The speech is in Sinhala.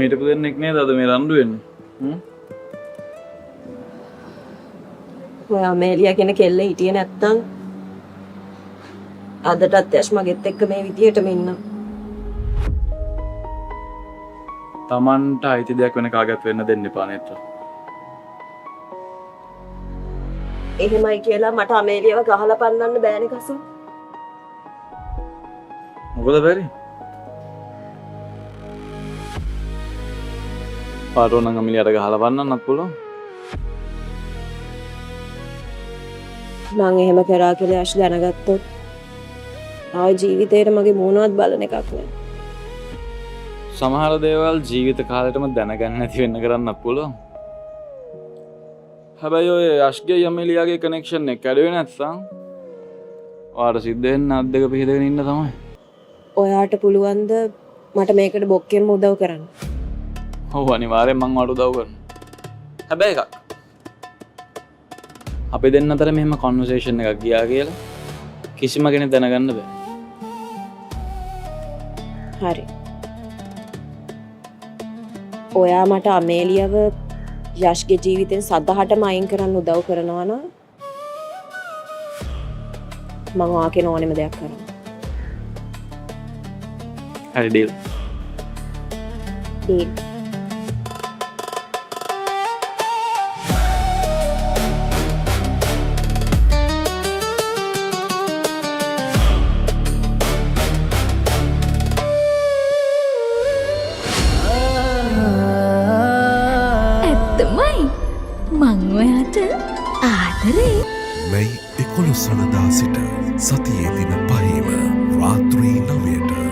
හිටපු දෙන්නෙක් නේද අද මේ රණ්ඩු වෙන්නේ? ඔය අමේලියා කියන කෙල්ල හිටියේ නැත්තම් අදටත් යෂ් මගෙත් එක්ක මේ විදියටම ඉන්න. Tamanට අයිති දෙයක් වෙන කාගවත් වෙන්න දෙන්න එපා නේද? එහෙමයි කියලා මට අමේලියව ගහලා පන්නන්න බෑනේ කසු. මොකද බැරි? පාරෝ නම් අමලියට ගහලා පන්නන්නත් පුළුවන්. මං එහෙම කරා කියලා යෂ් දැනගත්තොත් ආය ජීවිතේට මගේ මොනවත් බලන එකක් නෑ. සමහර දේවල් ජීවිත කාලෙටම දැනගන්න නැති වෙන්න කරන්නත් පුළුවන්. හැබැයි ඔය යෂ්ගේ යමෙලියාගේ කනෙක්ෂන් එක කැඩුවේ නැත්නම් ඔයාට සිද්ධ වෙන්න අත් දෙක පිහදගෙන ඉන්න තමයි. ඔයාට පුළුවන්ද මට මේකට බොක්කෙන්ම උදව් කරන්න? ඔව් අනිවාර්යෙන් මං ඔයාලට උදව් කරනවා. හැබැයි එකක්. අපි දෙන්න අතර මෙහෙම කන්වර්සේෂන් එකක් ගියා කියලා කිසිම කෙනෙක් දැනගන්න බෑ. හරි. ඔයා මට අමේලියව යෂ්ගේ ජීවිතෙන් සදහටම අයින් කරන්න උදව් කරනවා නම් මම ඔයාගෙන් ඕනෙම දෙයක් කරනවා. හරි ඩීල්. ඩීල්. මං ඔයාට ආදරේ. මැයි 11 වනදා සිට සතියේ දින 5ම රාත්‍රී 9ට